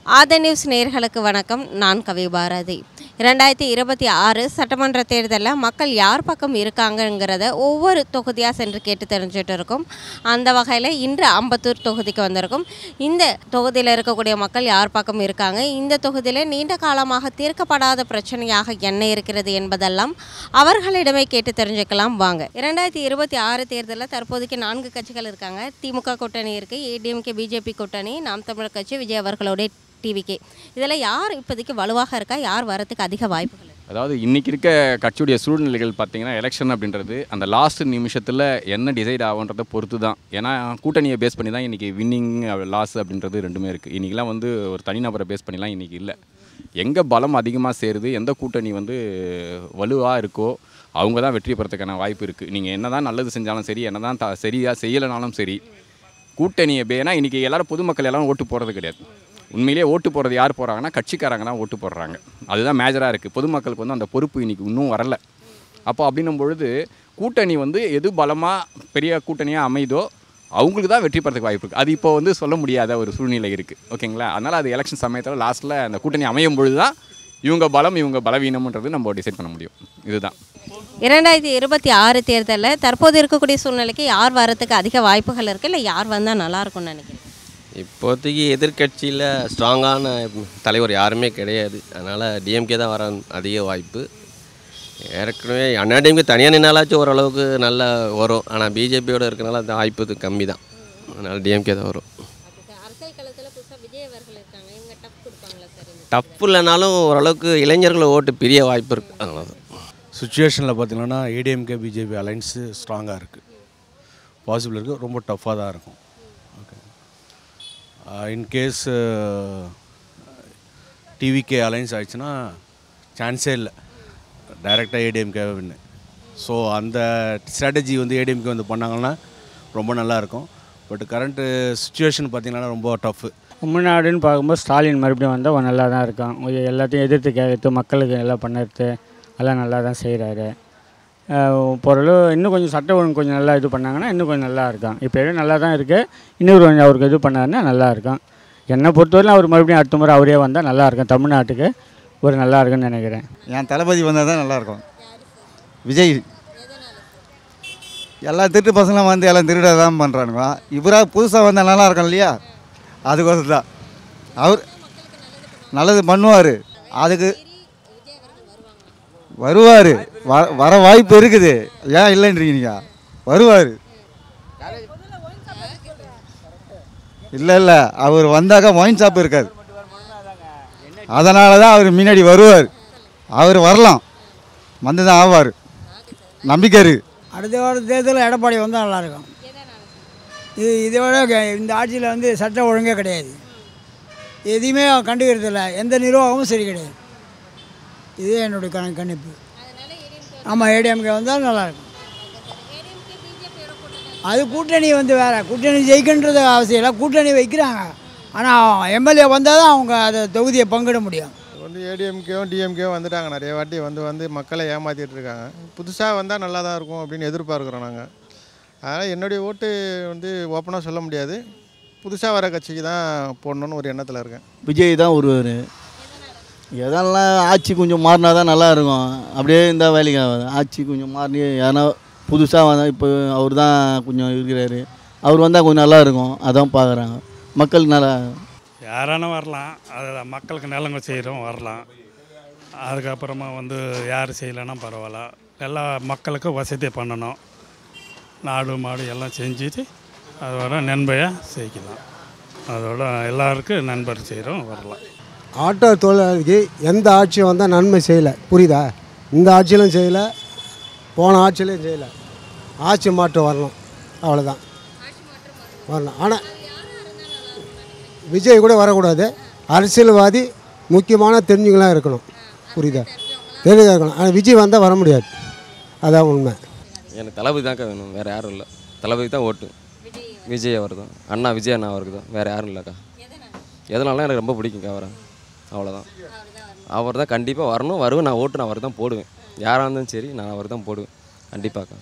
ஆத நியூஸ் நேயர்களுக்கு வணக்கம். நான் கவி பாரதி. 2026 சட்டமன்ற தேர்தலில் மக்கள் யார் பக்கம் இருக்காங்கங்கிறத ஒவ்வொரு தொகுதியாக சென்று கேட்டு தெரிஞ்சுட்டு இருக்கோம். அந்த வகையில் இன்று அம்பத்தூர் தொகுதிக்கு வந்திருக்கும். இந்த தொகுதியில் இருக்கக்கூடிய மக்கள் யார் பக்கம் இருக்காங்க, இந்த தொகுதியில் நீண்ட காலமாக தீர்க்கப்படாத பிரச்சனையாக என்ன இருக்கிறது என்பதெல்லாம் அவர்களிடமே கேட்டு தெரிஞ்சுக்கலாம் வாங்க. 2026 தேர்தலில் தற்போதைக்கு 4 கட்சிகள் இருக்காங்க. திமுக கூட்டணி இருக்குது, ஏடிஎம்கே பிஜேபி கூட்டணி, நாம் தமிழர் கட்சி, விஜய் அவர்களுடைய டிவிகே. இதில் யார் இப்போதைக்கு வலுவாக இருக்கா, யார் வரத்துக்கு அதிக வாய்ப்புகள்? அதாவது இன்றைக்கி இருக்க கட்சியுடைய சூழ்நிலைகள் பார்த்திங்கன்னா, எலெக்ஷன் அப்படின்றது அந்த லாஸ்ட் நிமிஷத்தில் என்ன டிசைட் ஆகுன்றதை பொறுத்து தான். ஏன்னா கூட்டணியை பேஸ் பண்ணி தான் இன்றைக்கி வின்னிங் லாஸ் அப்படின்றது ரெண்டுமே இருக்குது. இன்றைக்கெலாம் ஒரு தனிநபரை பேஸ் பண்ணிலாம் இன்றைக்கி இல்லை. எங்கே பலம் அதிகமாக சேருது, எந்த கூட்டணி வலுவாக இருக்கோ அவங்க தான் வெற்றி பெறத்துக்கான வாய்ப்பு இருக்குது. நீங்கள் என்ன தான் நல்லது செஞ்சாலும் சரி, என்ன தான் சரியாக செய்யலைனாலும் சரி, கூட்டணியை ஏன்னா இன்றைக்கி எல்லோரும் பொதுமக்கள் எல்லோரும் ஓட்டு போடுறது கிடையாது. உண்மையிலேயே ஓட்டு போடுறது யார் போகிறாங்கன்னா, கட்சிக்காரங்க தான் ஓட்டு போடுறாங்க. அதுதான் மேஜராக இருக்குது. பொதுமக்களுக்கு அந்த பொறுப்பு இன்றைக்கி இன்னும் வரல. அப்போ அப்படின்னும் பொழுது கூட்டணி எது பலமாக பெரிய கூட்டணியாக அமைதோ அவங்களுக்கு தான் வெற்றி பெறதுக்கு வாய்ப்பு இருக்குது. அது இப்போ சொல்ல முடியாத ஒரு சூழ்நிலை இருக்குது. ஓகேங்களா? அதனால் அது எலெக்ஷன் சமயத்தில் லாஸ்ட்டில் அந்த கூட்டணி அமையும் பொழுது தான் இவங்க பலம் இவங்க பலவீனம்ன்றது நம்ம டிசைட் பண்ண முடியும். இதுதான் 2026 தேர்தலில் தற்போது இருக்கக்கூடிய சூழ்நிலைக்கு யார் வரத்துக்கு அதிக வாய்ப்புகள் இருக்குது, இல்லை யார் வந்தால் நல்லாயிருக்கும்னு நினைக்கிறேன்? இப்போதைக்கு எதிர்கட்சியில் ஸ்ட்ராங்கான தலைவர் யாருமே கிடையாது. அதனால் டிஎம்கே தான் வர அதிக வாய்ப்பு. ஏற்கனவே அண்ணா டிஎம்கே தனியாக நின்னாலாச்சும் ஓரளவுக்கு நல்லா வரும். ஆனால் பிஜேபியோடு இருக்கிறனால அந்த வாய்ப்பு கம்மி தான். அதனால் டிஎம்கே தான் வரும். டஃப் இல்லைனாலும் ஓரளவுக்கு இளைஞர்கள் ஓட்டு பெரிய வாய்ப்பு இருக்குது. அதனால தான் சுச்சுவேஷனில் பார்த்திங்கன்னா ஏடிஎம்கே பிஜேபி அலைன்ஸு ஸ்ட்ராங்காக இருக்குது, பாசிபிள் இருக்குது, ரொம்ப டஃப்பாக தான் இருக்கும். ஓகே, இன்கேஸ் டிவிகே அலைன்ஸ் ஆயிடுச்சுன்னா சான்ஸே இல்லை, டைரெக்டாக ஏடிஎம்கே வின்னு. ஸோ அந்த ஸ்ட்ராட்டஜி ஏடிஎம்கே பண்ணாங்கன்னா ரொம்ப நல்லாயிருக்கும். பட் கரண்ட்டு சுச்சுவேஷன் பார்த்திங்கன்னா ரொம்ப டஃப்பு. தமிழ்நாடுன்னு பார்க்கும்போது ஸ்டாலின் மறுபடியும் வந்தால் நல்லா தான் இருக்கான். எல்லாத்தையும் எதிர்த்து கேட்கறது, மக்களுக்கு எல்லாம் பண்ணுறது எல்லாம் நல்லா தான் செய்கிறாரு. பொருள் இன்னும் கொஞ்சம் சட்ட ஒழுங்கு கொஞ்சம் நல்லா இது பண்ணாங்கன்னா இன்னும் கொஞ்சம் நல்லா இருக்கான். இப்போ நல்லா தான் இருக்குது. இன்னொரு கொஞ்சம் அவருக்கு இது பண்ணாருன்னா நல்லா இருக்கும். என்னை பொறுத்தவரையிலும் அவர் மறுபடியும் அடுத்த முறை அவரே வந்தால் நல்லா இருக்கும். தமிழ்நாட்டுக்கு ஒரு நல்லா இருக்குன்னு நினைக்கிறேன். என் தளபதி வந்தால் தான் நல்லாயிருக்கும். விஜய் எல்லா திருட்டு பசங்களும் எல்லாம் திருட தான் பண்ணுறானுங்க. இவராக புதுசாக வந்தால் நல்லா இருக்கும் இல்லையா? அதுக்கோசம் தான் அவர் நல்லது பண்ணுவார். அதுக்கு வருவார், வர வாய்ப்பு இருக்குது. ஏன் இல்லைன்றீங்க? நீங்கள் வருவார். இல்லை அவர் வந்தாக்கா ஒயின் ஷாப் இருக்காது. அதனால தான் அவர் முன்னாடி வருவார். அவர் வரலாம், வந்து தான் ஆவார். நம்பிக்கை இருக்குது. அடுத்த வார தேர்தலில் எடப்பாடி வந்தால் நல்லாயிருக்கும். இதை விட இந்த ஆட்சியில் சட்ட ஒழுங்கே கிடையாது. எதையுமே கண்டுக்கிறது இல்லை. எந்த நிர்வாகமும் சரி கிடையாது. இதே என்னுடைய கணிப்பு. ஆமாம், ஏடிஎம்கே வந்தால் நல்லாயிருக்கும். அது கூட்டணி வேறு. கூட்டணி ஜெயிக்கின்றது அவசியம் இல்லை. கூட்டணி வைக்கிறாங்க, ஆனால் எம்எல்ஏ வந்தால் தான் அவங்க அதை தொகுதியை பங்கிட முடியும். ஏடிஎம்கேவும் டிஎம்கேவும் வந்துட்டாங்க. நிறைய வாட்டி வந்து மக்களை ஏமாற்றிட்டு இருக்காங்க. புதுசாக வந்தால் நல்லா தான் இருக்கும் அப்படின்னு எதிர்பார்க்குறோம் நாங்கள். அதனால் என்னுடைய ஓட்டு ஓப்பனாக சொல்ல முடியாது. புதுசாக வர கட்சிக்கு தான் போடணுன்னு ஒரு எண்ணத்தில் இருக்கேன். விஜய் தான் வருவார். எதெல்லாம் ஆட்சி கொஞ்சம் மாறினா தான் நல்லாயிருக்கும். அப்படியே இந்த வேலைக்கு ஆகாது. ஆட்சி கொஞ்சம் மாறி யாரா புதுசாக வந்தால், இப்போ அவர் தான் கொஞ்சம் இருக்கிறாரு, அவர் வந்தால் கொஞ்சம் நல்லாயிருக்கும். அதான் பார்க்குறாங்க. மக்களுக்கு நல்லா யாரான வரலாம். அதில் மக்களுக்கு நலங்க செய்கிறோம் வரலாம். அதுக்கப்புறமா யார் செய்யலைன்னா பரவாயில்ல. எல்லா மக்களுக்கும் வசதி பண்ணணும். நாடு மாடு எல்லாம் செஞ்சுட்டு அதோட நண்பையாக செய்யலாம். அதோட எல்லாருக்கும் நண்பர் செய்கிறோம் வரலாம். ஆட்டோ தொழிலாளிக்கு எந்த ஆட்சியும் வந்தால் நன்மை செய்யலை, புரியுதா? இந்த ஆட்சியிலும் செய்யலை, போன ஆட்சியிலையும் செய்யலை. ஆட்சி மாற்றம் வரணும், அவ்வளோதான் வரணும். ஆனால் விஜய் கூட வரக்கூடாது. அரசியல்வாதி முக்கியமான தெரிஞ்சுங்களாம் இருக்கணும், புரியுதா? தெரிஞ்சுக்க இருக்கணும். ஆனால் விஜய் வந்தால் வர முடியாது. அதான் உண்மை. எனக்கு தளபதி தான்க்கா வேணும், வேறு யாரும் இல்லை. தளபதி தான் ஓட்டு. விஜய் அவர் தான், அண்ணா விஜய் அண்ணா அவருக்கு தான், வேறு யாரும் இல்லைக்கா. எதனால எனக்கு ரொம்ப பிடிக்கும்க்கா அவரை. அவ்வளோதான். அவர் தான் கண்டிப்பாக வரணும், வருவேன். நான் ஓட்டு நான் அவர் தான் போடுவேன். யாராக இருந்தாலும் சரி, நான் அவர் தான் போடுவேன் கண்டிப்பாக்கா.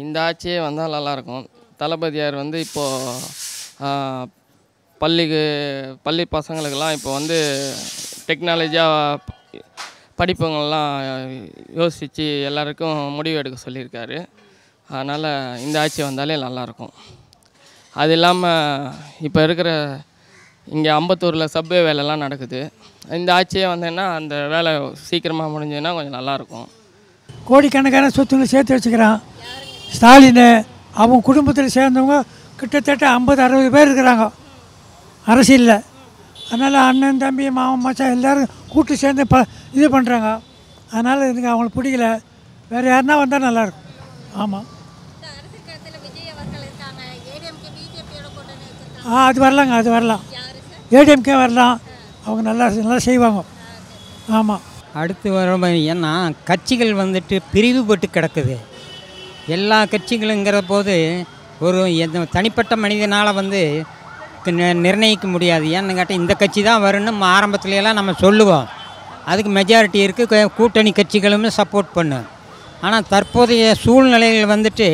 இந்த ஆட்சியே வந்தால் நல்லாயிருக்கும். தளபதியார் இப்போது பள்ளி பசங்களுக்கெல்லாம் இப்போ வந்து டெக்னாலஜியாக படிப்புங்கள்லாம் யோசித்து எல்லாருக்கும் முடிவு எடுக்க சொல்லியிருக்காரு. அதனால் இந்த ஆட்சி வந்தாலே நல்லாயிருக்கும். அது இல்லாமல் இப்போ இருக்கிற இங்கே அம்பத்தூரில் சப்வே வேலைலாம் நடக்குது. இந்த ஆட்சியே வந்தேன்னா அந்த வேலை சீக்கிரமாக முடிஞ்சதுன்னா கொஞ்சம் நல்லாயிருக்கும். கோடிக்கணக்கான சொத்துங்களை சேர்த்து வச்சுக்கிறான் ஸ்டாலின். அவங்க குடும்பத்தில் சேர்ந்தவங்க கிட்டத்தட்ட 50-60 பேர் இருக்கிறாங்க அரசியலில். அதனால் அண்ணன் தம்பி மாமன் மச்சான் எல்லோரும் கூட்டு சேர்ந்து இது பண்ணுறாங்க. அதனால் எனக்கு அவங்களுக்கு பிடிக்கல. வேறு யாருன்னா வந்தால் நல்லாயிருக்கும். ஆமாம், அது வரலாங்க, அது வரலாம். ஏடிஎம்கே வரலாம். அவங்க நல்லா செய்வாங்க. ஆமாம். அடுத்து வர ஏன்னா கட்சிகள் வந்துட்டு பிரிவுபட்டு கிடக்குது. எல்லா கட்சிகளுங்கிற போது ஒரு தனிப்பட்ட மனிதனால் வந்து நிர்ணயிக்க முடியாது. ஏன்னு கேட்டால் இந்த கட்சி தான் வரும்னு ஆரம்பத்துலையெல்லாம் நம்ம சொல்லுவோம். அதுக்கு மெஜாரிட்டி இருக்குது, கூட்டணி கட்சிகளும் சப்போர்ட் பண்ணும். ஆனால் தற்போதைய சூழ்நிலைகள் வந்துட்டு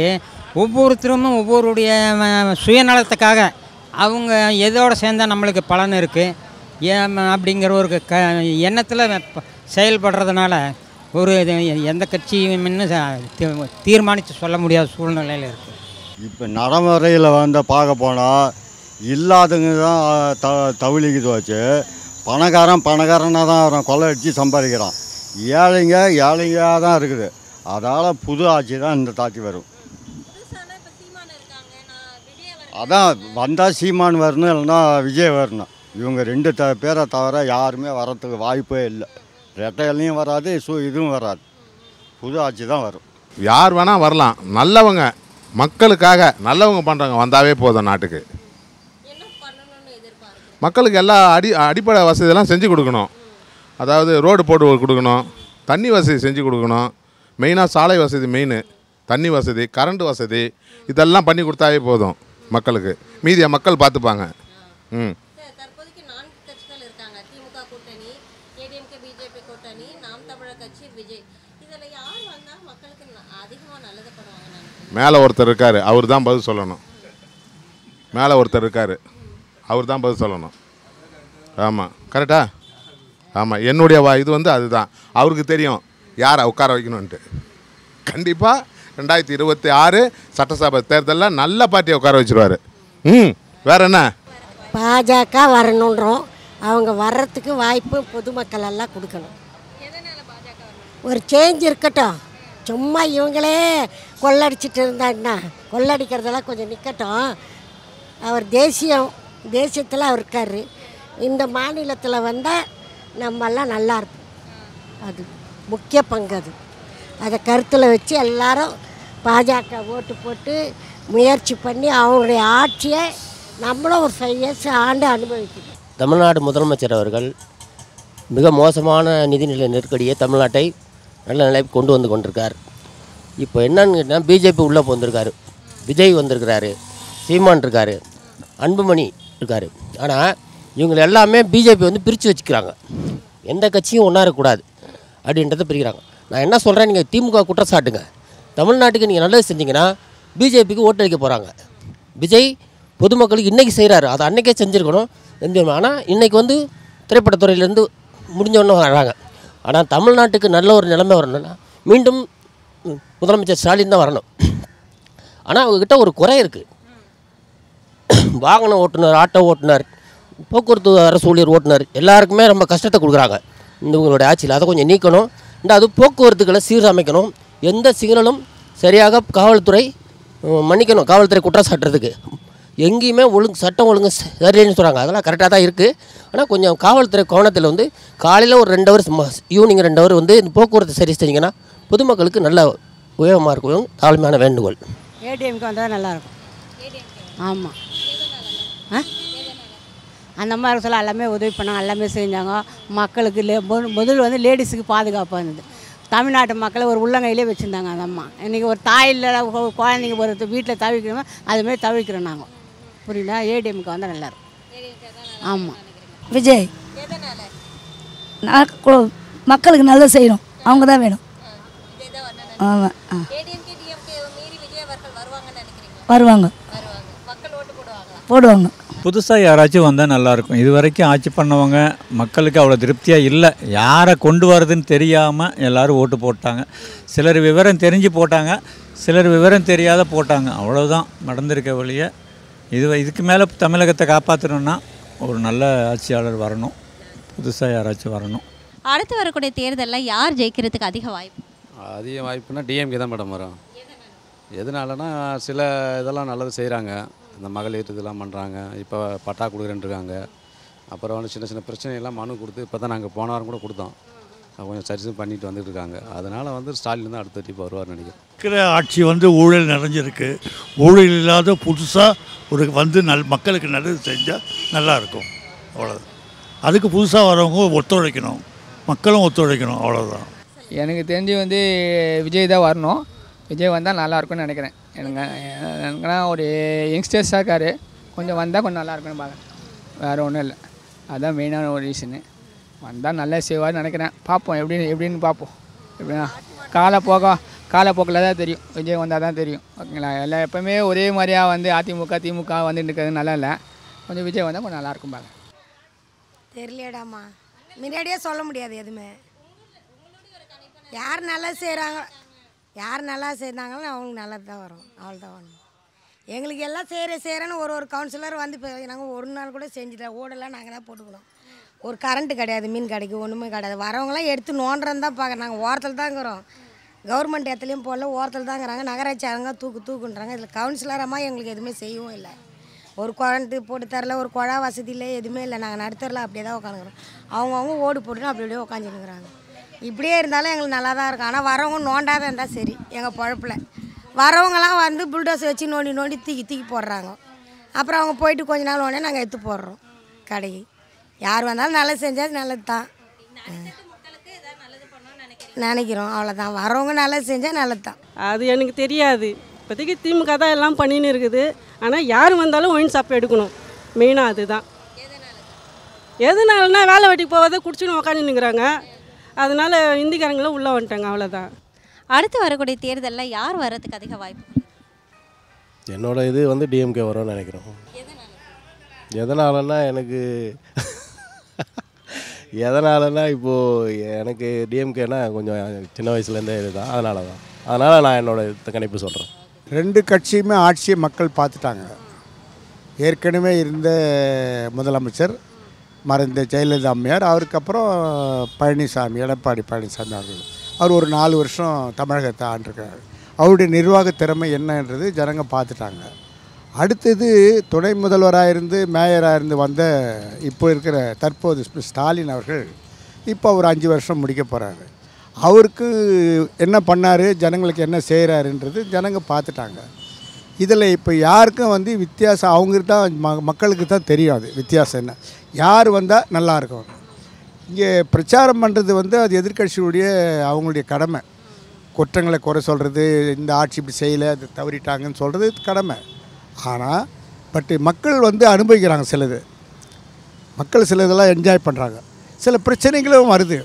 ஒவ்வொருத்தரும் ஒவ்வொருடைய சுயநலத்துக்காக அவங்க எதோடு சேர்ந்தால் நம்மளுக்கு பலன் இருக்குது அப்படிங்கிற ஒரு எண்ணத்தில் செயல்படுறதுனால ஒரு எந்த கட்சியும்னு தீர்மானித்து சொல்ல முடியாத சூழ்நிலையில் இருக்குது. இப்போ நடைமுறையில் பார்க்க போனால் இல்லாதவங்க தான் தவிலிக்குது வச்சு பணக்காரனாக தான் வரான், கொள்ளை அடித்து சம்பாதிக்கிறான். ஏழையாக தான் இருக்குது. அதால் புது ஆட்சி தான் இந்த தாட்சி வரும். அதான் வந்தால் சீமான் வரணும், இல்லைன்னா விஜய் வரணும். இவங்க 2 பேரை தவிர யாருமே வரத்துக்கு வாய்ப்பே இல்லை. ரெட்டையிலையும் வராது, இதுவும் வராது. புது ஆட்சி தான் வரும். யார் வேணால் வரலாம். நல்லவங்க மக்களுக்காக நல்லவங்க பண்ணுறாங்க வந்தாவே போதும். நாட்டுக்கு மக்களுக்கு எல்லா அடிப்படை வசதியெல்லாம் செஞ்சு கொடுக்கணும். அதாவது ரோடு போட்டு கொடுக்கணும், தண்ணி வசதி செஞ்சு கொடுக்கணும். மெயினாக சாலை வசதி மெயின், தண்ணி வசதி, கரண்ட் வசதி, இதெல்லாம் பண்ணி கொடுத்தாவே போதும் மக்களுக்கு. மீதியை மக்கள் பார்த்துப்பாங்க. தற்போதைக்கு 4 கட்சிகள் இருக்காங்க. திமுக கூட்டணி, ஏடிஎம்கே பிஜேபி கூட்டணி, நாம் தமிழர் கட்சி, விஜய். இதில் யார் வந்தால் மக்களுக்கு அதிகமாக நல்லது பண்ணுவாங்க? மேலே ஒருத்தர் இருக்கார், அவர் தான் பதில் சொல்லணும். மேலே ஒருத்தர் இருக்கார், அவர் தான் பதில் சொல்லணும். ஆமாம், கரெக்டா? ஆமாம், என்னுடைய இது வந்து அதுதான். அவருக்கு தெரியும் யாரை உட்கார வைக்கணுன்ட்டு. கண்டிப்பாக 2026 சட்டசபை தேர்தலில் நல்ல பார்ட்டியை உட்கார வச்சுருவார். வேறு என்ன? பாஜக வரணுன்றோம். அவங்க வர்றதுக்கு வாய்ப்பு பொதுமக்கள் எல்லாம் கொடுக்கணும். ஒரு சேஞ்ச் இருக்கட்டும். சும்மா இவங்களே கொள்ளடிச்சிட்டு இருந்தாங்கன்னா கொள்ளடிக்கிறதெல்லாம் கொஞ்சம் நிற்கட்டும். அவர் தேசியத்தில் அவர் இருக்கார். இந்த மாநிலத்தில் வந்தால் நம்மெல்லாம் நல்லா இருப்போம். அது முக்கிய பங்கு. அதை கருத்தில் வச்சு எல்லாரும் பாஜக ஓட்டு போட்டு முயற்சி பண்ணி அவங்களுடைய ஆட்சியை நம்மளும் ஒரு 5 இயர்ஸ் ஆண்டு அனுபவிக்கணும். தமிழ்நாடு முதலமைச்சர் அவர்கள் மிக மோசமான நிதிநிலை நெருக்கடியை தமிழ்நாட்டை நல்ல நிலைக்கு கொண்டு வந்து கொண்டிருக்கார். இப்போ என்னன்னு கேட்டால் பிஜேபி உள்ளே வந்திருக்காரு, விஜய் வந்திருக்கிறாரு, சீமான் இருக்கார், அன்புமணி இருக்கார். ஆனால் இவங்க எல்லாமே பிஜேபி வந்து பிரித்து வச்சுக்கிறாங்க. எந்த கட்சியும் ஒன்றா இருக்கக்கூடாது அப்படின்றத பிரிக்கிறாங்க. நான் என்ன சொல்கிறேன், நீங்கள் திமுக குற்றச்சாட்டுங்க. தமிழ்நாட்டுக்கு நீங்கள் நல்லது செஞ்சீங்கன்னா பிஜேபிக்கு ஓட்டு அளிக்க போகிறாங்க. விஜய் பொதுமக்களுக்கு இன்றைக்கி செய்கிறாரு, அதை அன்றைக்கே செஞ்சுருக்கணும். ஆனால் இன்றைக்கி வந்து திரைப்படத்துறையிலேருந்து முடிஞ்சவொன்னே வராங்க. ஆனால் தமிழ்நாட்டுக்கு நல்ல ஒரு நிலைமை வரணும்னா மீண்டும் முதலமைச்சர் ஸ்டாலின் தான் வரணும். ஆனால் அவங்கக்கிட்ட ஒரு குறை இருக்குது. வாகன ஓட்டுநர், ஆட்டோ ஓட்டுநர், போக்குவரத்து அரசு ஊழியர் ஓட்டுநர் எல்லாருக்குமே ரொம்ப கஷ்டத்தை கொடுக்குறாங்க இவங்களுடைய ஆட்சியில். அதை கொஞ்சம் நீக்கணும். அது போக்குவரத்துக்களை சீரமைக்கணும். எந்த சிக்னலும் சரியாக காவல்துறை மன்னிக்கணும். காவல்துறை குற்றம் சாட்டுறதுக்கு எங்கேயுமே சட்டம் ஒழுங்கு சரியில்லைன்னு சொல்கிறாங்க. அதெல்லாம் கரெக்டாக தான் இருக்குது. ஆனால் கொஞ்சம் காவல்துறை கோணத்தில் வந்து காலையில் ஒரு 2 ஹவர், ஈவினிங் 2 ஹவர் வந்து இந்த போக்குவரத்து சரி செஞ்சிங்கன்னா பொதுமக்களுக்கு நல்ல உபயோகமாக இருக்கும். தாழ்மையான வேண்டுகோள். ஏடிஎம்க்கு வந்தால் நல்லாயிருக்கும். ஆமாம், அந்த மாதிரி சொல்ல எல்லாமே உதவி பண்ணாங்க, எல்லாமே செஞ்சாங்க. மக்களுக்கு முதல் வந்து லேடிஸுக்கு பாதுகாப்பாக இருந்தது. தமிழ்நாட்டு மக்களை ஒரு உள்ளங்கையிலே வச்சுருந்தாங்க அந்த அம்மா. இன்றைக்கி ஒரு தாயில் குழந்தைங்க ஒரு வீட்டில் தவிக்கிறோமோ அதுமாரி தவிக்கிறோம் நாங்கள். புரியுதா? ஏடிஎம்க்கு வந்தால் நல்லாயிருக்கும். ஆமாம். விஜய் மக்களுக்கு நல்லது செய்யணும், அவங்க தான் வேணும். ஆமாம், வருவாங்க, போடுவாங்க. புதுசாக யாராச்சும் வந்தால் நல்லாயிருக்கும். இது வரைக்கும் ஆட்சி பண்ணவங்க மக்களுக்கு அவ்வளோ திருப்தியாக இல்லை. யாரை கொண்டு வரதுன்னு தெரியாமல் எல்லோரும் ஓட்டு போட்டாங்க. சிலர் விவரம் தெரிஞ்சு போட்டாங்க, சிலர் விவரம் தெரியாத போட்டாங்க. அவ்வளோதான் நடந்திருக்க வழியை. இதுக்கு மேலே தமிழகத்தை காப்பாற்றணுன்னா ஒரு நல்ல ஆட்சியாளர் வரணும், புதுசாக யாராச்சும் வரணும். அடுத்து வரக்கூடிய தேர்தலில் யார் ஜெயிக்கிறதுக்கு அதிக வாய்ப்பு? அதிக வாய்ப்புனா டிஎம்கே தான் மேடம் வரும். எதனாலனா சில இதெல்லாம் நல்லது செய்கிறாங்க. இந்த மகளிர் இதெல்லாம் பண்ணுறாங்க. இப்போ பட்டா கொடுக்குறேன்னு இருக்காங்க. அப்புறம் வந்து சின்ன சின்ன பிரச்சனையெல்லாம் மனு கொடுத்து இப்போ தான் நாங்கள் போன வாரம் கூட கொடுத்தோம். கொஞ்சம் சரிசு பண்ணிட்டு வந்துட்டு இருக்காங்க. அதனால் வந்து ஸ்டாலின் தான் அடுத்த இப்போ வருவார்னு நினைக்கிறேன். இருக்கிற ஆட்சி வந்து ஊழல் நிறைஞ்சிருக்கு. ஊழல் இல்லாத புதுசாக ஒரு வந்து மக்களுக்கு நல்லது செஞ்சால் நல்லாயிருக்கும். அவ்வளோதான். அதுக்கு புதுசாக வரவங்க ஒத்துழைக்கணும், மக்களும் ஒத்துழைக்கணும். அவ்வளோதான். எனக்கு தெரிஞ்சு வந்து விஜய் தான் வரணும். விஜய் வந்தால் நல்லாயிருக்கும்னு நினைக்கிறேன். எனக்குன்னா ஒரு யங்ஸ்டர்ஸாக இருக்கார், கொஞ்சம் வந்தால் கொஞ்சம் நல்லாயிருக்குன்னு பார்க்குறேன். வேறு ஒன்றும் இல்லை. அதுதான் மெயினான ஒரு ரீசனு. வந்தால் நல்லா செய்வார்னு நினைக்கிறேன். பார்ப்போம் எப்படின்னு பார்ப்போம். எப்படின்னா காலப்போக்கில் தான் தெரியும். விஜய் வந்தால் தான் தெரியும். ஓகேங்களா? எல்லாம் எப்போவுமே ஒரே மாதிரியாக வந்து அதிமுக திமுக வந்துட்டு இருக்கிறது நல்லா இல்லை. கொஞ்சம் விஜய் வந்தால் கொஞ்சம் நல்லாயிருக்கும் பாருங்க. தெரியலையடாம்மா, முன்னாடியே சொல்ல முடியாது எதுவுமே. யார் நல்லா செய்கிறாங்களோ அவங்களுக்கு நல்லது தான் வரும். அவ்வளோதான் வரும். எங்களுக்கு எல்லாம் செய்கிறேன்னு ஒரு கவுன்சிலர் வந்து இப்போ நாங்கள் ஒரு நாள் கூட செஞ்சுட்டோம். ஓடெல்லாம் நாங்கள் தான் போட்டுக்கணும். ஒரு கரண்ட்டு கிடையாது, மீன் கடைக்கு ஒன்றுமே கிடையாது. வரவங்களாம் எடுத்து நோண்டுறன்னு தான் பார்க்குறோம். நாங்கள் ஓரத்தில் தான் இருக்கிறோம். கவர்மெண்ட் இடத்துலையும் போடல, ஓரத்தில் தான் இருக்கிறாங்க. நகராட்சி அரங்க தூக்குன்றாங்க. இதில் கவுன்சிலரமாக எங்களுக்கு எதுவுமே செய்யவும் இல்லை. ஒரு கரண்ட்டு போட்டு தரல, ஒரு குழா வசதி இல்லை, எதுவுமே இல்லை. நாங்கள் நடுத்தரில் அப்படியே தான் உட்காந்துக்கிறோம். அவங்கவுங்க ஓடு போட்டுன்னு அப்படியே உட்காந்துருக்குறாங்க. இப்படியே இருந்தாலும் எங்களுக்கு நல்லா தான் இருக்கும். ஆனால் வரவங்க நோண்டாத இருந்தால் சரி எங்கள் பொழப்பில். வரவங்களாம் வந்து புல்டோஸ் வச்சு நோண்டி தூக்கி போடுறாங்க. அப்புறம் அவங்க போயிட்டு கொஞ்ச நாள் உடனே நாங்கள் எடுத்து போடுறோம் கடைக்கு. யார் வந்தாலும் நல்லது செஞ்சால் நல்லது தான் நினைக்கிறோம். அவ்வளோதான். வரவங்க நல்லது செஞ்சால் நல்லது தான். அது எனக்கு தெரியாது. இப்போதைக்கு திமுக தான் எல்லாம் பண்ணின்னு இருக்குது. ஆனால் யார் வந்தாலும் ஒயின் ஷாப் எடுக்கணும். மெயினாக அதுதான். எதனாலனா வேலை வெட்டிக்கு போவதை குடிச்சுன்னு உக்காந்துங்கிறாங்க. அதனால இந்திக்காரங்களும் உள்ளே வந்துட்டாங்க. அவ்வளோதான். அடுத்து வரக்கூடிய தேர்தலில் யார் வர்றதுக்கு அதிக வாய்ப்பு? என்னோட இது வந்து டிஎம்கே வரும்னு நினைக்கிறோம். எதனாலன்னா எனக்கு இப்போது எனக்கு டிஎம்கேனா கொஞ்சம் சின்ன வயசுலேருந்தே இதுதான். அதனால் நான் என்னோடய கணிப்பு சொல்கிறேன். ரெண்டு கட்சியுமே ஆட்சியை மக்கள் பார்த்துட்டாங்க. ஏற்கனவே இருந்த முதலமைச்சர் மறைந்த ஜெயலலிதா அம்மையார், அவருக்கப்புறம் எடப்பாடி பழனிசாமி அவர்கள். அவர் ஒரு 4 வருஷம் தமிழகத்தை ஆண்டிருக்கார். அவருடைய நிர்வாக திறமை என்னன்றது ஜனங்க பார்த்துட்டாங்க. அடுத்தது துணை முதல்வராக இருந்து மேயராக இருந்து வந்த இப்போ இருக்கிற தற்போது ஸ்டாலின் அவர்கள் இப்போ அவர் 5 வருஷம் முடிக்க போகிறாரு. அவருக்கு என்ன பண்ணார், ஜனங்களுக்கு என்ன செய்கிறாருன்றது ஜனங்க பார்த்துட்டாங்க. இதில் இப்போ யாருக்கும் வந்து வித்தியாசம் அவங்களுக்கு தான் மக்களுக்கு தான் தெரியும். அது வித்தியாசம் என்ன, யார் வந்தால் நல்லாயிருக்கும். இங்கே பிரச்சாரம் பண்ணுறது வந்து அது எதிர்க்கட்சியுடைய அவங்களுடைய கடமை. குற்றங்களை குறை சொல்கிறது, இந்த ஆட்சி இப்படி செய்யலை, அது தவறிட்டாங்கன்னு சொல்கிறது கடமை. ஆனால் மக்கள் வந்து அனுபவிக்கிறாங்க. மக்கள் சிலதெல்லாம் என்ஜாய் பண்ணுறாங்க. சில பிரச்சனைகளும் வருது.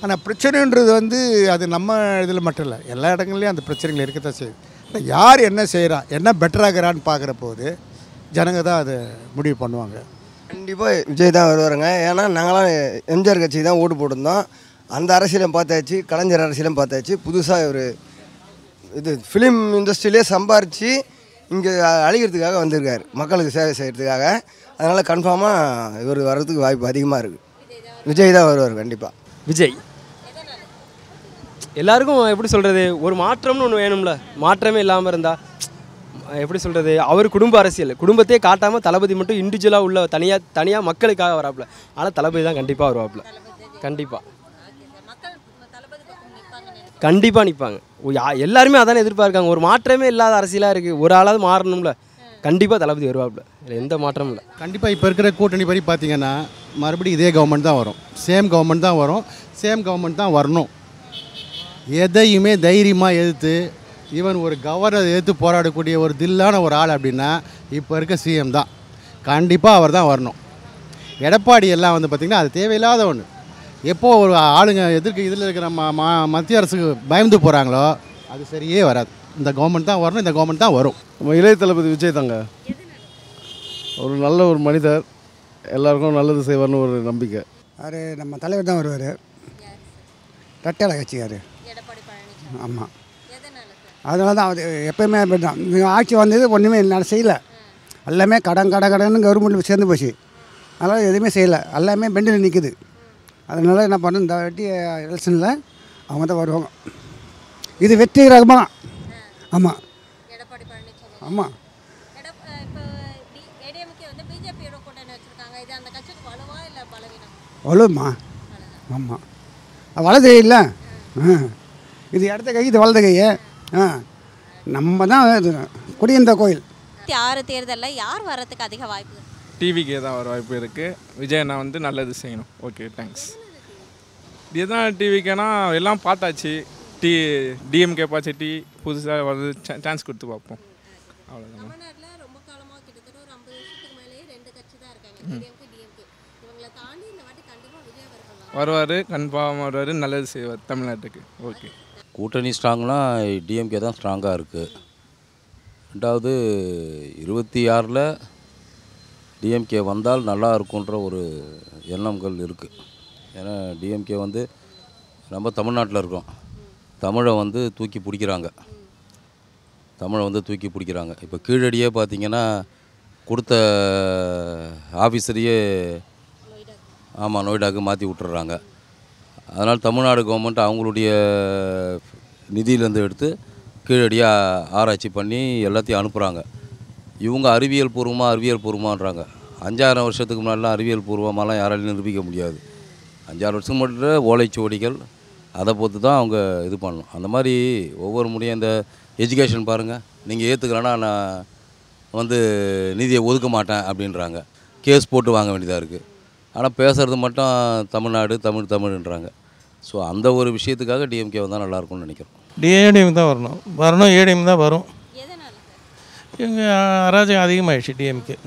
ஆனால் பிரச்சனைன்றது வந்து அது நம்ம இதில் மட்டும் இல்லை, எல்லா இடங்கள்லையும் அந்த பிரச்சனைகள் இருக்கத்தான் செய்யுது. ஆனால் யார் என்ன செய்கிறா, என்ன பெட்டராகிறான்னு பார்க்குற போது ஜனங்க தான் அதை முடிவு பண்ணுவாங்க. கண்டிப்பாக விஜய் தான் வருவாருங்க. ஏன்னா நாங்களாம் எம்ஜிஆர் கட்சிக்கு தான் ஓட்டு போட்டிருந்தோம். அந்த அரசியலும் பார்த்தாச்சு, கலைஞர் அரசியலும் பார்த்தாச்சு. புதுசாக ஒரு இது ஃபிலிம் இண்டஸ்ட்ரியிலே சம்பாரித்து இங்கே அழிக்கிறதுக்காக வந்திருக்கார், மக்களுக்கு சேவை செய்கிறதுக்காக. அதனால் கன்ஃபார்மாக இவர் வர்றதுக்கு வாய்ப்பு அதிகமாக இருக்குது. விஜய் தான் வருவார் கண்டிப்பாக. விஜய் எல்லாருக்கும் எப்படி சொல்கிறது, ஒரு மாற்றம்னு ஒன்று வேணும்ல. மாற்றமே இல்லாமல் இருந்தால் எப்படி சொல்கிறது, அவர் குடும்ப அரசியல், குடும்பத்தையே காட்டாமல் தளபதி மட்டும் இண்டிவிஜுவலாக உள்ள தனியாக மக்களுக்காக வராப்புல. ஆனால் தளபதி தான் கண்டிப்பாக வருவாப்புல. கண்டிப்பாக நிற்பாங்க. எல்லாருமே அதானே எதிர்பார்க்காங்க. ஒரு மாற்றமே இல்லாத அரசியலாக இருக்குது, ஒரு ஆளாவது மாறணும்ல. கண்டிப்பாக தளபதி வருவாப்புல, இல்லை எந்த மாற்றமும் இல்லை. கண்டிப்பாக இப்போ இருக்கிற கூட்டணி படி பார்த்தீங்கன்னா மறுபடியும் இதே கவர்மெண்ட் தான் வரும். சேம் கவர்மெண்ட் தான் வரும். சேம் கவர்மெண்ட் தான் வரணும். எதையுமே தைரியமாக எதிர்த்து ஈவன் ஒரு கவர்னர் எதிர்த்து போராடக்கூடிய ஒரு தில்லான ஒரு ஆள் அப்படின்னா இப்போ இருக்க சிஎம் தான். கண்டிப்பாக அவர் தான் வரணும். எடப்பாடி எல்லாம் வந்து பார்த்திங்கன்னா அது தேவையில்லாத ஒன்று. எப்போது ஒரு ஆளுங்க எதிர்க்கு இதில் இருக்கிற மத்திய அரசுக்கு பயந்து போகிறாங்களோ அது சரியே வராது. இந்த கவர்மெண்ட் தான் வரணும், இந்த கவர்மெண்ட் தான் வரும். நம்ம இளைய தளபதி விஜய் தாங்க. ஒரு நல்ல ஒரு மனிதர், எல்லாருக்கும் நல்லது செய்வார்னு ஒரு நம்பிக்கை. அவர் நம்ம தலைவர் தான் வருவார், ரெட்டை இலை கட்சிக்கார். ஆமாம், அதனால தான் அவர் எப்போயுமே அப்படி தான். ஆட்சி வந்தது ஒன்றுமே என்னால் செய்யலை, எல்லாமே கடன்னு கவர்மெண்ட் சேர்ந்து போச்சு. அதனால் எதுவுமே செய்யலை, எல்லாமே பெண்டில் நிற்குது. அதனால் என்ன பண்ணணும், இந்த வாட்டி எலெக்ஷனில் அவங்க தான் வருவாங்க. இது வெற்றிகரமாக. ஆமாம் ஆமாம், வலுமா. ஆமாம், வலது கை இல்லை, இது இடத்த கை, இது வலது கையை. நம்ம தான் குடியிருந்த கோயில். 6 தேர்தலில் யார் வரதுக்கு அதிக வாய்ப்பு? டிவிக்கே தான் வர வாய்ப்பு இருக்குது. விஜய் அண்ணா வந்து நல்லது செய்யணும். Okay, thanks. இதுதான் டிவிக்கேனா எல்லாம் பார்த்தாச்சு. டிஎம்கே பார்த்துட்டு புதுசாக வந்து சான்ஸ் கொடுத்து பார்ப்போம், அவ்வளோதான். வருவார், கன்ஃபார்ம் வருவார், நல்லது செய்வார் தமிழ்நாட்டுக்கு. ஓகே, கூட்டணி ஸ்ட்ராங்னா டிஎம்கே தான் ஸ்ட்ராங்காக இருக்குது. ரெண்டாவது 26ல் டிஎம்கே வந்தால் நல்லா இருக்குன்ற ஒரு எண்ணங்கள் இருக்குது. ஏன்னா டிஎம்கே வந்து நம்ம தமிழ்நாட்டில் இருக்கோம், தமிழை வந்து தூக்கி பிடிக்கிறாங்க. இப்போ கீழடியே பார்த்திங்கன்னா கொடுத்த ஆஃபீஸரையே நொய்டாவுக்கு மாற்றி விட்டுறாங்க. அதனால் தமிழ்நாடு கவர்மெண்ட் அவங்களுடைய நிதியிலேருந்து எடுத்து கீழடியாக ஆராய்ச்சி பண்ணி எல்லாத்தையும் அனுப்புகிறாங்க. இவங்க அறிவியல் பூர்வமாகன்றாங்க. 5,000 வருஷத்துக்கு முன்னாடிலாம் அறிவியல் பூர்வமாலாம் யாராலையும் நிரூபிக்க முடியாது. 5-6 வருஷம் மட்டும் ஓலைச்சுவடிகள், அதை பொறுத்து தான் அவங்க இது பண்ணணும். அந்த மாதிரி ஒவ்வொரு முறையும் இந்த எஜுகேஷன் பாருங்கள், நீங்கள் ஏற்றுக்கலன்னா நான் வந்து நிதியை ஒதுக்க மாட்டேன் அப்படின்றாங்க. கேஸ் போட்டு வாங்க வேண்டியதாக இருக்குது. ஆனால் பேசுகிறது மட்டும் தமிழ்ன்றாங்க. ஸோ அந்த ஒரு விஷயத்துக்காக டிஎம்கே வந்தால் நல்லாயிருக்கும்னு நினைக்கிறோம். ஏடிஎம் தான் வரணும், ஏடிஎம் தான் வரும். இவங்க அராஜகம் அதிகமாகிடுச்சு டிஎம்கே.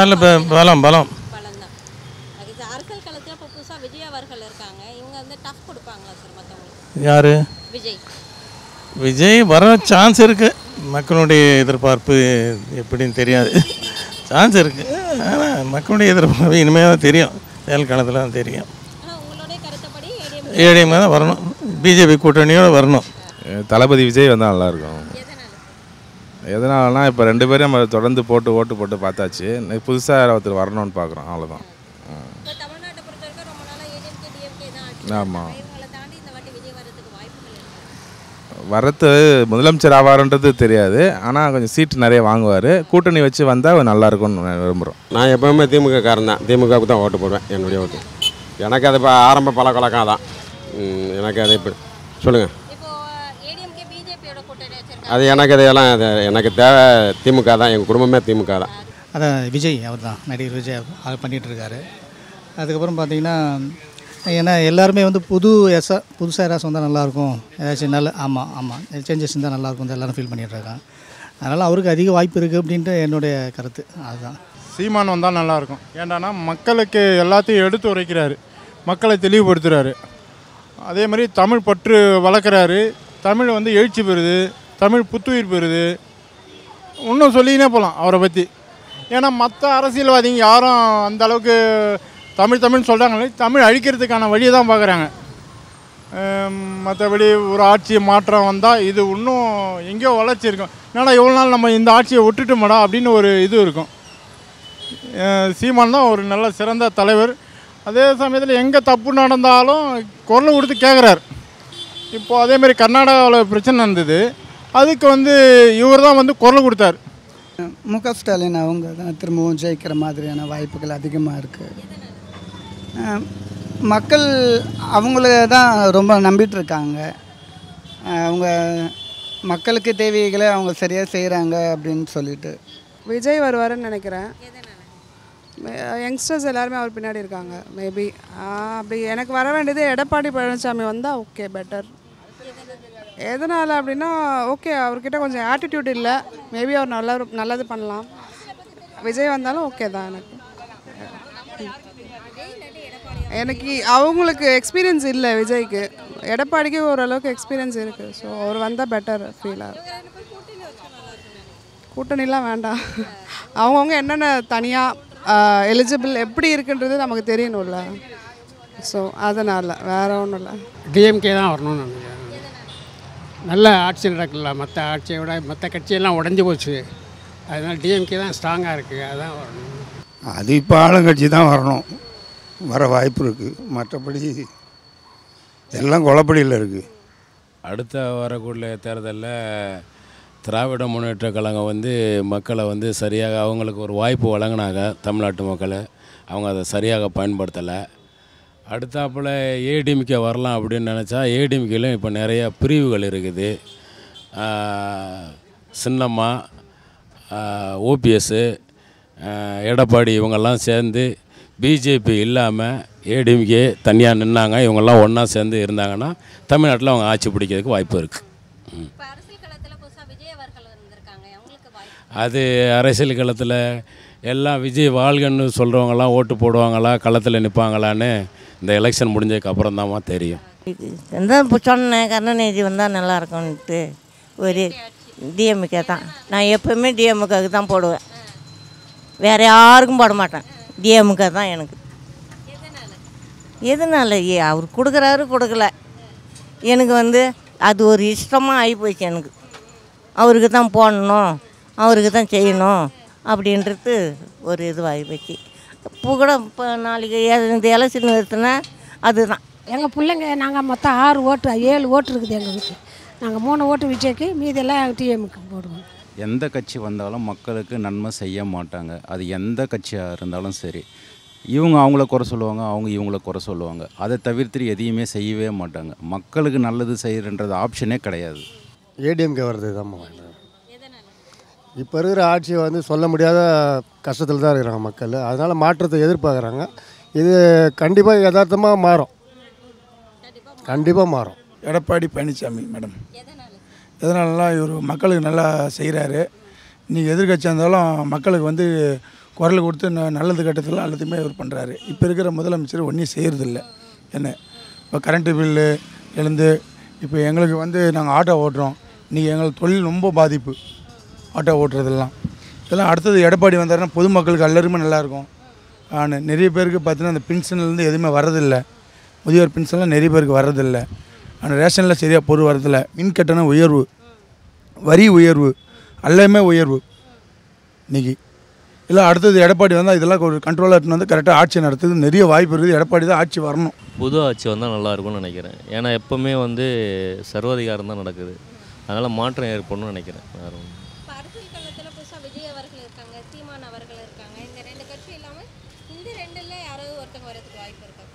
நல்ல பலம். யார்? விஜய் வர சான்ஸ் இருக்குது. மக்களுடைய எதிர்பார்ப்பு எப்படின்னு தெரியாது, சான்ஸ் இருக்குது. ஆனால் மக்களுடைய எதிர்பார்ப்பு இனிமேல் தான் தெரியும், தேர்தல் காலத்தில் தான் தெரியும். ஏடிஎம் தான் வரணும், பிஜேபி கூட்டணியோடு வரணும். தளபதி விஜய் வந்தால் நல்லாயிருக்கும். எதனாலனா இப்போ 2 பேரும் நம்ம தொடர்ந்து ஓட்டு போட்டு பார்த்தாச்சு. புதுசாக ஒருத்தர் வரணும்னு பார்க்குறோம், அவ்வளோதான். ஆமாம், வரத்து முதலமைச்சர் ஆவார்ன்றது தெரியாது, ஆனால் கொஞ்சம் சீட்டு நிறைய வாங்குவார். கூட்டணி வச்சு வந்தால் நல்லாயிருக்கும்னு விரும்புகிறோம். நான் எப்போவுமே திமுக காரன் தான், திமுகவுக்கு தான் ஓட்டு போடுவேன். என்னுடைய ஓட்டு எனக்கு அது இப்போ ஆரம்ப பழக்கவழக்கம் தான். எனக்கு அது இப்போ சொல்லுங்கள், அது எனக்கு அதெல்லாம் எனக்கு தேவை திமுக தான். எங்கள் குடும்பமே திமுக தான். அதான் விஜய் அவர் தான், நடிகர் விஜய் அவர் பண்ணிகிட்ருக்காரு. அதுக்கப்புறம் பார்த்திங்கன்னா ஏன்னா எல்லாருமே வந்து புதுசாக ஏதாச்சும் வந்தால் நல்லாயிருக்கும், ஏதாச்சும் ஆமாம் சேஞ்சஸ் இருந்தால் நல்லாயிருக்கும் எல்லோரும் ஃபீல் பண்ணிகிட்ருக்காங்க. அதனால் அவருக்கு அதிக வாய்ப்பு இருக்குது அப்படின்ட்டு என்னுடைய கருத்து. அதுதான். சீமான் வந்தால் நல்லாயிருக்கும். ஏண்டானா மக்களுக்கு எல்லாத்தையும் எடுத்து உரைக்கிறாரு, மக்களை தெளிவுபடுத்துகிறாரு. அதே மாதிரி தமிழ் பற்று வளர்க்குறாரு, தமிழ் வந்து எழுச்சி பெறுது, தமிழ் புத்துயிர் பெறுது. இன்னும் சொல்லிக்கினே போகலாம் அவரை பற்றி. ஏன்னா மற்ற அரசியல்வாதிங்க யாரும் அந்த அளவுக்கு தமிழ் சொல்கிறாங்களே, தமிழ் அழிக்கிறதுக்கான வழியை தான் பார்க்குறாங்க. மற்றபடி ஒரு ஆட்சி மாற்றம் வந்தால் இது இன்னும் எங்கேயோ வளர்ச்சி இருக்கும். ஏன்னா எவ்வளோ நாள் நம்ம இந்த ஆட்சியை விட்டுட்டோமாடா அப்படின்னு ஒரு இது இருக்கும். சீமான் தான் ஒரு நல்ல சிறந்த தலைவர். அதே சமயத்தில் எங்கே தப்பு நடந்தாலும் குரல் கொடுத்து கேட்குறாரு. இப்போது அதேமாதிரி கர்நாடகாவில் பிரச்சனை இருந்தது, அதுக்கு வந்து இவர் தான் வந்து குரல் கொடுத்தார். முக ஸ்டாலின் அவங்க தான் திரும்பவும் ஜெயிக்கிற மாதிரியான வாய்ப்புகள் அதிகமாக இருக்குது. மக்கள் அவங்கள தான் ரொம்ப நம்பிட்டுருக்காங்க. அவங்க மக்களுக்கு தேவைகளை அவங்க சரியாக செய்கிறாங்க அப்படின்னு சொல்லிட்டு. விஜய் வருவாருன்னு நினைக்கிறேன். யங்ஸ்டர்ஸ் எல்லாருமே அவர் பின்னாடி இருக்காங்க. மேபி அப்படி எனக்கு வர வேண்டியது எடப்பாடி பழனிசாமி வந்தால் ஓகே, பெட்டர். எதனால் அப்படின்னா ஓகே, அவர்கிட்ட கொஞ்சம் ஆட்டிடியூட் இல்லை, மேபி அவர் நல்லது பண்ணலாம். விஜய் வந்தாலும் ஓகே தான். எனக்கு அவங்களுக்கு எக்ஸ்பீரியன்ஸ் இல்லை விஜய்க்கு, எடப்பாடிக்கு ஓரளவுக்கு எக்ஸ்பீரியன்ஸ் இருக்குது. ஸோ அவர் வந்தால் பெட்டர் ஃபீல் ஆகும். கூட்டணிலாம் வேண்டாம். அவங்கவுங்க என்னென்ன தனியாக எலிஜிபிள் எப்படி இருக்குன்றது நமக்கு தெரியணும்ல. ஸோ அதனால் வேறு ஒன்றும் இல்லை. டிஎம்கே தான் வரணும்னு நினைக்கிறேன். நல்ல ஆட்சி நடக்கல, மற்ற ஆட்சியை விட மற்ற கட்சியெல்லாம் உடஞ்சி போச்சு. அதனால் டிஎம்கே தான் ஸ்ட்ராங்காக இருக்குது, அதுதான் வரணும். அது இப்போ ஆளுங்கட்சி தான் வரணும், வர வாய்ப்பு இருக்குது. மற்றபடி எல்லாம் குழப்படியில் இருக்குது. அடுத்த வரக்கூடிய தேர்தலில் திராவிட முன்னேற்ற கழகம் வந்து மக்களை வந்து சரியாக அவங்களுக்கு ஒரு வாய்ப்பு வழங்கினாங்க. தமிழ்நாட்டு மக்களை அவங்க அதை சரியாக பயன்படுத்தலை. அடுத்தாப்பில் ஏடிஎம்கே வரலாம் அப்படின்னு நினச்சா ஏடிஎம்கேலையும் இப்போ நிறையா பிரிவுகள் இருக்குது. சின்னம்மா, ஓபிஎஸ்ஸு, எடப்பாடி இவங்கெல்லாம் சேர்ந்து பிஜேபி இல்லாமல் ஏடிஎம்கே தனியாக நின்னாங்க. இவங்கெல்லாம் ஒன்றா சேர்ந்து இருந்தாங்கன்னா தமிழ்நாட்டில் அவங்க ஆட்சி பிடிக்கிறதுக்கு வாய்ப்பு இருக்குது. அது அரசியல் களத்தில் எல்லாம் விஜய் வாழ்கன்னு சொல்கிறவங்களாம் ஓட்டு போடுவாங்களா, களத்தில் நிற்பாங்களான்னு இந்த எலெக்ஷன் முடிஞ்சதுக்கு அப்புறம் தான்மா தெரியும். எந்த சொன்னேன் கருணாநிதி வந்தால் நல்லாயிருக்கும்ன்ட்டு ஒரு டிஎம்கே தான். நான் எப்போவுமே டிஎம்கேக்கு தான் போடுவேன், வேறு யாருக்கும் போட மாட்டேன். டிஎம்கே தான் எனக்கு. எதனால அவர் கொடுக்குறாரு கொடுக்கல, எனக்கு வந்து அது ஒரு இஷ்டமாக ஆகிப்போச்சு. எனக்கு அவருக்கு தான் போடணும், அவருக்கு தான் செய்யணும் அப்படின்றது ஒரு இதுவாகி போச்சு. இப்போ கூட இப்போ நாளைக்கு இந்த எலெக்ஷன் நிறுத்தினா அதுதான். எங்கள் பிள்ளைங்க நாங்கள் மொத்தம் 6 ஓட்டு 7 ஓட்டு இருக்குது எங்கள் வீட்டில். நாங்கள் 3 ஓட்டு விஜய்க்கு, மீதெல்லாம் டிஎம்க்கு போடுவோம். எந்த கட்சி வந்தாலும் மக்களுக்கு நன்மை செய்ய மாட்டாங்க. அது எந்த கட்சியாக இருந்தாலும் சரி. இவங்க அவங்கள குறை சொல்லுவாங்க, அவங்க இவங்கள குறை சொல்லுவாங்க. அதை தவிர்த்து எதையுமே செய்யவே மாட்டாங்க. மக்களுக்கு நல்லது செய்கிறன்றது ஆப்ஷனே கிடையாது. ஏடிஎம்கே வர்றது தான். இப்போ இருக்கிற ஆட்சியை வந்து சொல்ல முடியாத கஷ்டத்தில் தான் இருக்கிறாங்க மக்கள். அதனால் மாற்றத்தை எதிர்பார்க்குறாங்க. இது கண்டிப்பாக யதார்த்தமாக மாறும், கண்டிப்பாக மாறும். எடப்பாடி பழனிசாமி மேடம். எதனாலலாம் இவர் மக்களுக்கு நல்லா செய்கிறாரு. இன்றைக்கி எதிர்கட்சியாக இருந்தாலும் மக்களுக்கு வந்து குரல் கொடுத்து நல்லது கட்டத்தில் எல்லாத்தையுமே இவர் பண்ணுறாரு. இப்போ இருக்கிற முதலமைச்சர் ஒன்றும் செய்கிறதில்ல. என்ன இப்போ கரண்ட்டு பில்லு எழுந்து இப்போ எங்களுக்கு வந்து நாங்கள் ஆட்டோ ஓட்டுறோம். இன்றைக்கி எங்களுக்கு தொழில் ரொம்ப பாதிப்பு, ஆட்டோ ஓட்டுறதெல்லாம். இதெல்லாம் அடுத்தது எடப்பாடி வந்தாருன்னா பொதுமக்களுக்கு எல்லாருமே நல்லாயிருக்கும். ஆனால் நிறைய பேருக்கு பார்த்தீங்கன்னா அந்த பென்ஷன்லேருந்து எதுவுமே வரதில்லை. முதியோர் பென்ஷன்லாம் நிறைய பேருக்கு வர்றதில்லை. ஆனால் ரேஷனில் சரியாக பொருள் வரதில்லை. மின் கட்டணம் உயர்வு, வரி உயர்வு, எல்லாமே உயர்வு இன்றைக்கி. இல்லை அடுத்தது எடப்பாடி வந்தால் இதெல்லாம் ஒரு கண்ட்ரோலாக எடுத்துன்னு வந்து கரெக்டாக ஆட்சி நடத்துறது நிறைய வாய்ப்பு இருக்குது. எடப்பாடி தான் ஆட்சி வரணும். புது ஆட்சி வந்தால் நல்லாயிருக்கும்னு நினைக்கிறேன். ஏன்னா எப்போவுமே வந்து சர்வாதிகாரம் தான் நடக்குது. அதனால் மாற்றம் ஏற்படணும்னு நினைக்கிறேன். வேறு ஒன்று அரசியல் களத்தில் புதுசாக விஜய் அவர்கள் இருக்காங்க, சீமான் அவர்கள் இருக்காங்க. இந்த 2 கட்சி இல்லாமல் இந்த 2ல் யாராவது ஒருத்தங்க வரதுக்கு வாய்ப்பு இருக்கா?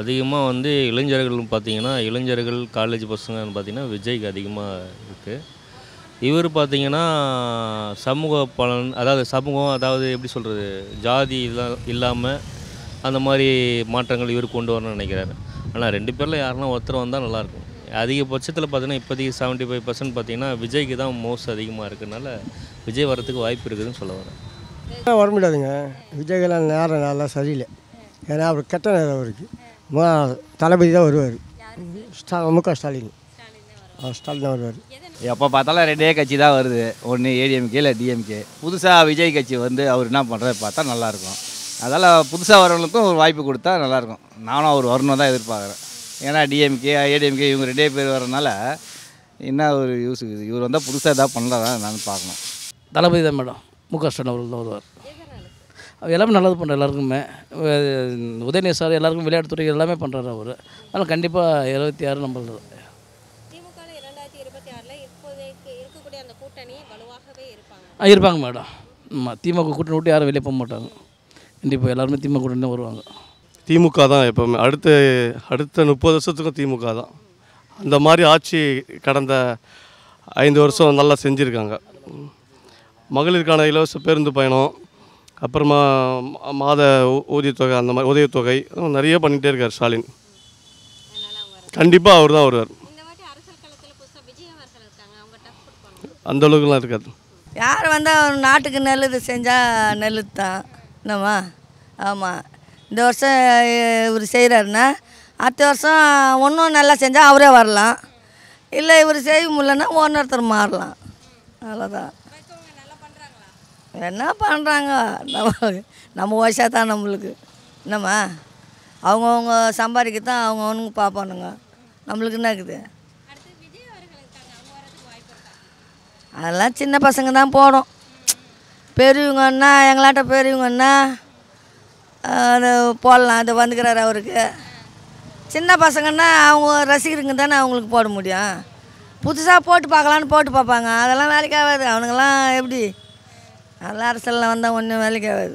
அதிகமாக வந்து இளைஞர்கள் பார்த்திங்கன்னா, இளைஞர்கள் காலேஜ் பசங்கன்னு பார்த்திங்கன்னா விஜய்க்கு அதிகமாக இருக்குது. இவர் பார்த்திங்கன்னா சமூக பலன், அதாவது சமூகம், அதாவது எப்படி சொல்கிறது, ஜாதி இல்லாமல் அந்த மாதிரி மாற்றங்கள் இவர் கொண்டு வரணும்னு நினைக்கிறாரு. ஆனால் 2 பேரில் யாருன்னா ஒருத்தர் வந்தால் நல்லாயிருக்கும். அதிகபட்சத்தில் பார்த்தீங்கன்னா இப்போதைக்கு 75% பார்த்திங்கன்னா விஜய்க்கு தான் மோஸ்ட் அதிகமாக இருக்கிறதுனால விஜய் வரத்துக்கு வாய்ப்பு இருக்குதுன்னு சொல்ல வரேன். வர முடியாதுங்க. விஜய்கெல்லாம் நேரம் நல்லா சரியில்லை. ஏன்னா அவர் கெட்ட நேரம் அவருக்கு. தளபதி தான் வருவார், முக ஸ்டாலின். ஸ்டாலின் தான் வருவார். எப்போ பார்த்தாலும் 2 கட்சி தான் வருது, ஒன்று ஏடிஎம்கே இல்லை டிஎம்கே. புதுசாக விஜய் கட்சி வந்து அவர் என்ன பண்ணுறது பார்த்தா நல்லாயிருக்கும். அதனால் புதுசாக வரவங்களுக்கும் ஒரு வாய்ப்பு கொடுத்தா நல்லாயிருக்கும். நானும் அவர் வரணும் தான் எதிர்பார்க்குறேன். ஏன்னா டிஎம்கே ஏடிஎம்கே இவங்க 2 பேர் வரனால என்ன ஒரு யூஸ் இருக்குது. இவர் வந்தால் புதுசாக எதாவது பண்ணலாம் நான் பார்க்கணும். தளபதி தான் மேடம். முக ஸ்டாலின் அவர்கள் தான் வருவார். எல்லாமே நல்லது பண்ணுற எல்லாருக்குமே. உதயநிதி சார் எல்லாருக்கும் விளையாட்டுத்துறை எல்லாமே பண்ணுறாரு அவர். அதனால் கண்டிப்பாக 76 நம்மளது. இருப்பாங்க மேடம். ஆமாம், திமுக கூட்டணி விட்டு யாரும் வெளியே போக மாட்டாங்க. கண்டிப்பாக எல்லாருமே திமுக கூட்டணி தான் வருவாங்க. திமுக தான் எப்போவுமே. அடுத்த 30 வருஷத்துக்கும் திமுக தான். அந்த மாதிரி ஆட்சி கடந்த 5 வருஷம் நல்லா செஞ்சுருக்காங்க. மகளிருக்கான இலவச பேருந்து பயணம், அப்புறமா மாத ஊதியத்தொகை, அந்த மாதிரி உதவித்தொகை நிறைய பண்ணிகிட்டே இருக்கார் ஸ்டாலின். கண்டிப்பாக அவர் தான் வருவார். அந்த அளவுக்குலாம் இருக்காது. யார் வந்தால் நாட்டுக்கு நல்லது செஞ்சால் நல்லது தான் என்னம்மா. ஆமாம், இந்த வருஷம் இவர் செய்கிறாருன்னா அடுத்த வருஷம் இன்னும் நல்லா செஞ்சால் அவரே வரலாம். இல்லை இவர் செய்ய முடியலன்னா ஒன்னொருத்தர் மாறலாம். அவ்வளோதான். என்ன பண்ணுறாங்க நம்ம வயசாக தான் நம்மளுக்கு என்னம்மா அவங்கவுங்க சம்பாதிக்கத்தான் அவங்கவுனுங்க பார்ப்பானுங்க நம்மளுக்கு என்ன இருக்குது அதெல்லாம் சின்ன பசங்க தான் போடும். பெரியவங்கன்னா எங்களாட்ட பெரியவங்கன்னா அது போடலாம். அது வந்துக்கிறாரு அவருக்கு. சின்ன பசங்கன்னா அவங்க ரசிகருங்க தானே அவங்களுக்கு போட முடியும். புதுசாக போட்டு பார்க்கலான்னு போட்டு பார்ப்பாங்க. அதெல்லாம் வேலைக்கு ஆகாது. அவனுங்கெல்லாம் எப்படி அதெல்லாம் அரசியலில் வந்தால் ஒன்றும் வேலைக்கு ஆகாது.